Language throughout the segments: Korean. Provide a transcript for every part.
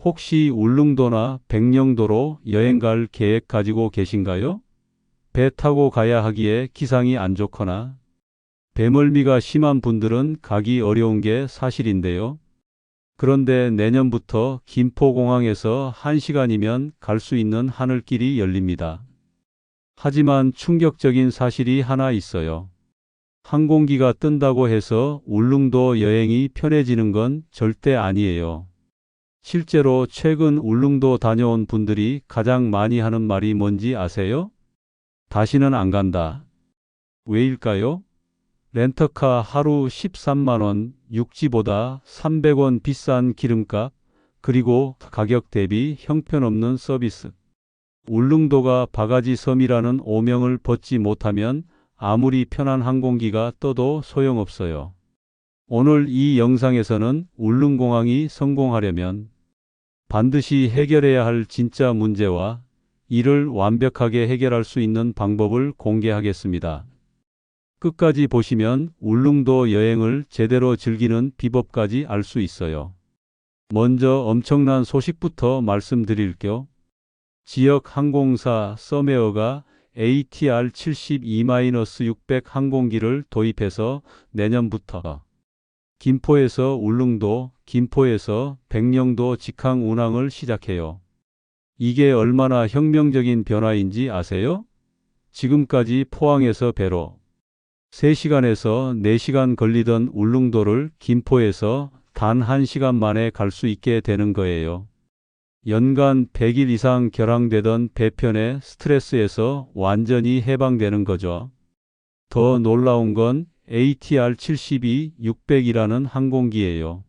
혹시 울릉도나 백령도로 여행 갈 계획 가지고 계신가요? 배 타고 가야 하기에 기상이 안 좋거나 배멀미가 심한 분들은 가기 어려운 게 사실인데요. 그런데 내년부터 김포공항에서 1시간이면 갈 수 있는 하늘길이 열립니다. 하지만 충격적인 사실이 하나 있어요. 항공기가 뜬다고 해서 울릉도 여행이 편해지는 건 절대 아니에요. 실제로 최근 울릉도 다녀온 분들이 가장 많이 하는 말이 뭔지 아세요? 다시는 안 간다. 왜일까요? 렌터카 하루 13만 원, 육지보다 300원 비싼 기름값, 그리고 가격 대비 형편없는 서비스. 울릉도가 바가지 섬이라는 오명을 벗지 못하면 아무리 편한 항공기가 떠도 소용없어요. 오늘 이 영상에서는 울릉공항이 성공하려면 반드시 해결해야 할 진짜 문제와 이를 완벽하게 해결할 수 있는 방법을 공개하겠습니다. 끝까지 보시면 울릉도 여행을 제대로 즐기는 비법까지 알 수 있어요. 먼저 엄청난 소식부터 말씀드릴게요. 지역 항공사 서메어가 ATR-72-600 항공기를 도입해서 내년부터 김포에서 울릉도, 김포에서 백령도 직항 운항을 시작해요. 이게 얼마나 혁명적인 변화인지 아세요? 지금까지 포항에서 배로 3시간에서 4시간 걸리던 울릉도를 김포에서 단 1시간 만에 갈 수 있게 되는 거예요. 연간 100일 이상 결항되던 배편의 스트레스에서 완전히 해방되는 거죠. 더 놀라운 건 ATR-72-600이라는 항공기예요.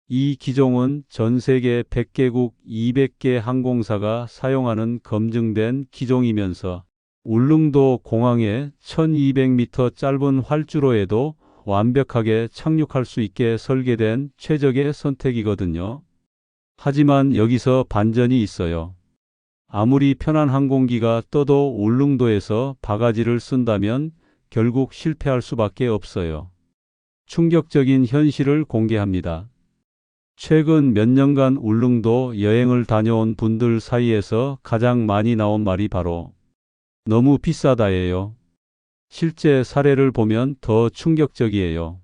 이 기종은 전 세계 100개국 200개 항공사가 사용하는 검증된 기종이면서 울릉도 공항에 1200m 짧은 활주로에도 완벽하게 착륙할 수 있게 설계된 최적의 선택이거든요. 하지만 여기서 반전이 있어요. 아무리 편한 항공기가 떠도 울릉도에서 바가지를 쓴다면 결국 실패할 수밖에 없어요. 충격적인 현실을 공개합니다. 최근 몇 년간 울릉도 여행을 다녀온 분들 사이에서 가장 많이 나온 말이 바로 너무 비싸다예요. 실제 사례를 보면 더 충격적이에요.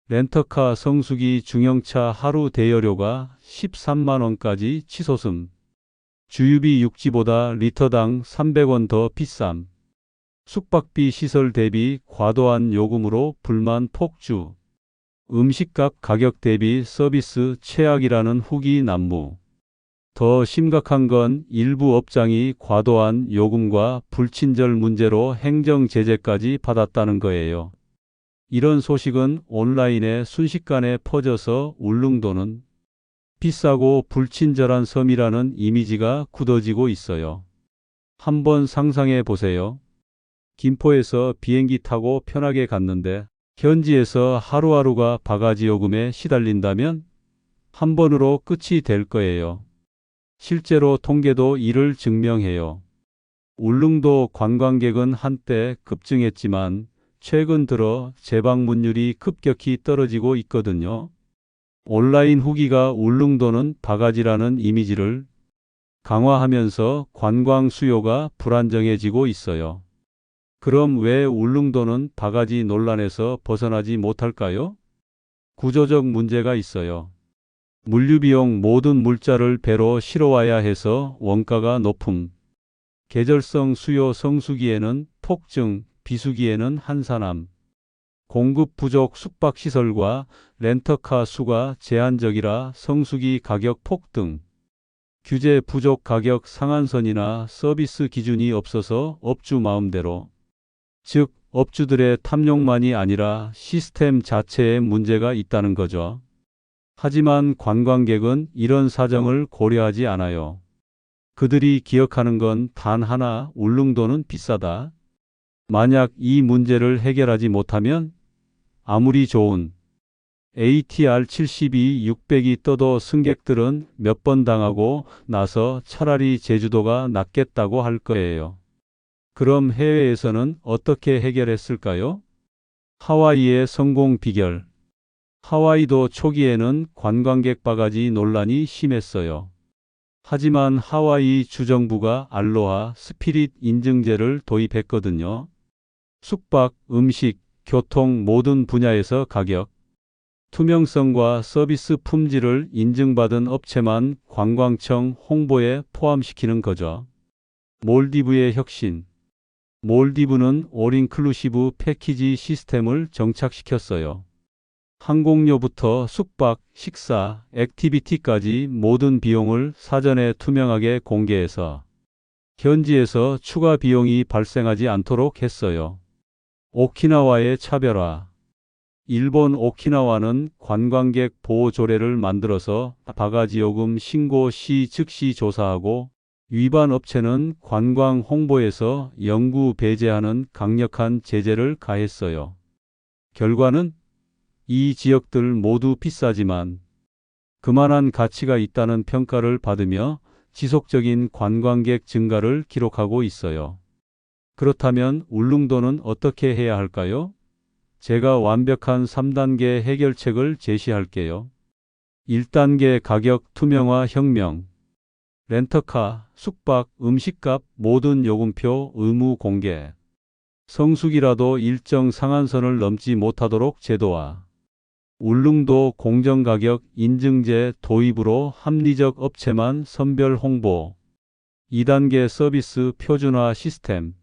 렌터카 성수기 중형차 하루 대여료가 13만 원까지 치솟음. 주유비 육지보다 리터당 300원 더 비쌈. 숙박비 시설 대비 과도한 요금으로 불만 폭주. 음식값 가격 대비 서비스 최악이라는 후기 난무. 더 심각한 건 일부 업장이 과도한 요금과 불친절 문제로 행정 제재까지 받았다는 거예요. 이런 소식은 온라인에 순식간에 퍼져서 울릉도는 비싸고 불친절한 섬이라는 이미지가 굳어지고 있어요. 한번 상상해 보세요. 김포에서 비행기 타고 편하게 갔는데 현지에서 하루하루가 바가지 요금에 시달린다면 한 번으로 끝이 될 거예요. 실제로 통계도 이를 증명해요. 울릉도 관광객은 한때 급증했지만 최근 들어 재방문율이 급격히 떨어지고 있거든요. 온라인 후기가 울릉도는 바가지라는 이미지를 강화하면서 관광 수요가 불안정해지고 있어요. 그럼 왜 울릉도는 바가지 논란에서 벗어나지 못할까요? 구조적 문제가 있어요. 물류비용 모든 물자를 배로 실어와야 해서 원가가 높음. 계절성 수요 성수기에는 폭증, 비수기에는 한산함. 공급 부족 숙박시설과 렌터카 수가 제한적이라 성수기 가격 폭등. 규제 부족 가격 상한선이나 서비스 기준이 없어서 업주 마음대로. 즉, 업주들의 탐욕만이 아니라 시스템 자체에 문제가 있다는 거죠. 하지만 관광객은 이런 사정을 고려하지 않아요. 그들이 기억하는 건 단 하나, 울릉도는 비싸다. 만약 이 문제를 해결하지 못하면 아무리 좋은 ATR-72-600이 떠도 승객들은 몇 번 당하고 나서 차라리 제주도가 낫겠다고 할 거예요. 그럼 해외에서는 어떻게 해결했을까요? 하와이의 성공 비결. 하와이도 초기에는 관광객 바가지 논란이 심했어요. 하지만 하와이 주정부가 알로하 스피릿 인증제를 도입했거든요. 숙박, 음식, 교통 모든 분야에서 가격, 투명성과 서비스 품질을 인증받은 업체만 관광청 홍보에 포함시키는 거죠. 몰디브의 혁신. 몰디브는 올인클루시브 패키지 시스템을 정착시켰어요. 항공료부터 숙박, 식사, 액티비티까지 모든 비용을 사전에 투명하게 공개해서 현지에서 추가 비용이 발생하지 않도록 했어요. 오키나와의 차별화. 일본 오키나와는 관광객 보호 조례를 만들어서 바가지 요금 신고 시 즉시 조사하고 위반 업체는 관광 홍보에서 영구 배제하는 강력한 제재를 가했어요. 결과는 이 지역들 모두 비싸지만 그만한 가치가 있다는 평가를 받으며 지속적인 관광객 증가를 기록하고 있어요. 그렇다면 울릉도는 어떻게 해야 할까요? 제가 완벽한 3단계 해결책을 제시할게요. 1단계 가격 투명화 혁명. 렌터카, 숙박, 음식값 모든 요금표 의무 공개. 성수기라도 일정 상한선을 넘지 못하도록 제도화. 울릉도 공정가격 인증제 도입으로 합리적 업체만 선별 홍보. 2단계 서비스 표준화 시스템.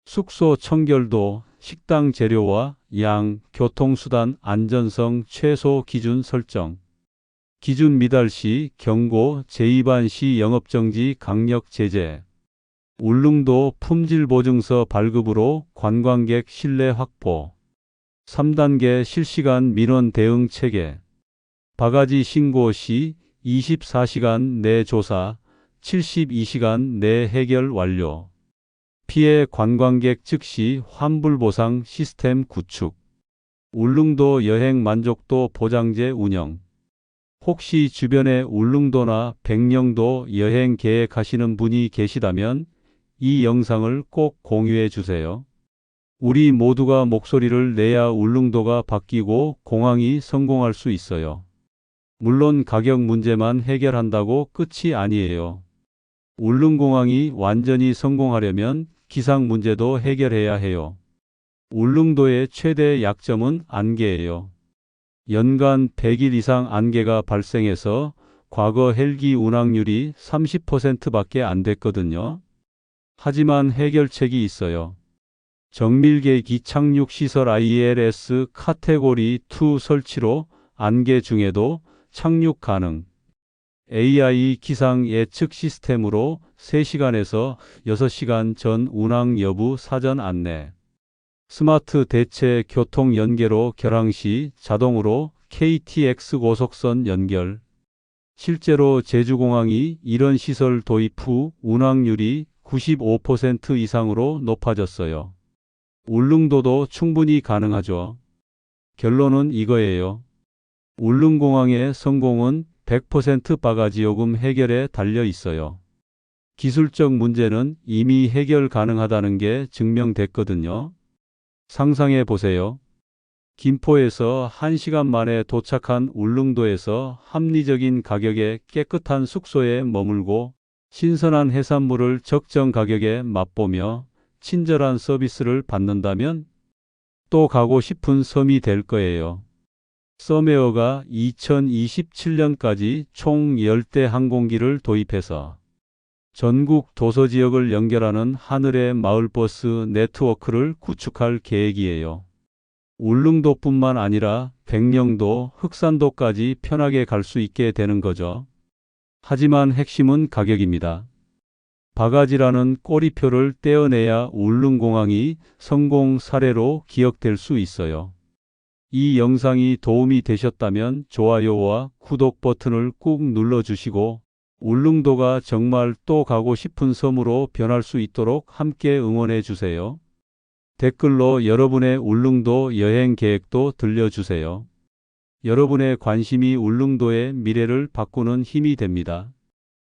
숙소 청결도, 식당 재료와 양, 교통수단 안전성 최소 기준 설정. 기준 미달 시 경고, 재위반 시 영업정지 강력 제재. 울릉도 품질보증서 발급으로 관광객 신뢰 확보. 3단계 실시간 민원 대응 체계. 바가지 신고 시 24시간 내 조사, 72시간 내 해결 완료. 피해 관광객 즉시 환불보상 시스템 구축. 울릉도 여행 만족도 보장제 운영. 혹시 주변에 울릉도나 백령도 여행 계획하시는 분이 계시다면 이 영상을 꼭 공유해 주세요. 우리 모두가 목소리를 내야 울릉도가 바뀌고 공항이 성공할 수 있어요. 물론 가격 문제만 해결한다고 끝이 아니에요. 울릉공항이 완전히 성공하려면 기상 문제도 해결해야 해요. 울릉도의 최대 약점은 안개예요. 연간 100일 이상 안개가 발생해서 과거 헬기 운항률이 30%밖에 안 됐거든요. 하지만 해결책이 있어요. 정밀계기 착륙시설 ILS 카테고리 2 설치로 안개 중에도 착륙 가능. AI 기상 예측 시스템으로 3시간에서 6시간 전 운항 여부 사전 안내. 스마트 대체 교통 연계로 결항 시 자동으로 KTX 고속선 연결. 실제로 제주공항이 이런 시설 도입 후 운항률이 95% 이상으로 높아졌어요. 울릉도도 충분히 가능하죠. 결론은 이거예요. 울릉공항의 성공은 100% 바가지 요금 해결에 달려 있어요. 기술적 문제는 이미 해결 가능하다는 게 증명됐거든요. 상상해 보세요. 김포에서 1시간 만에 도착한 울릉도에서 합리적인 가격에 깨끗한 숙소에 머물고 신선한 해산물을 적정 가격에 맛보며 친절한 서비스를 받는다면 또 가고 싶은 섬이 될 거예요. 썸에어가 2027년까지 총 10대 항공기를 도입해서 전국 도서지역을 연결하는 하늘의 마을버스 네트워크를 구축할 계획이에요. 울릉도뿐만 아니라 백령도, 흑산도까지 편하게 갈 수 있게 되는 거죠. 하지만 핵심은 가격입니다. 바가지라는 꼬리표를 떼어내야 울릉공항이 성공 사례로 기억될 수 있어요. 이 영상이 도움이 되셨다면 좋아요와 구독 버튼을 꾹 눌러주시고 울릉도가 정말 또 가고 싶은 섬으로 변할 수 있도록 함께 응원해 주세요. 댓글로 여러분의 울릉도 여행 계획도 들려주세요. 여러분의 관심이 울릉도의 미래를 바꾸는 힘이 됩니다.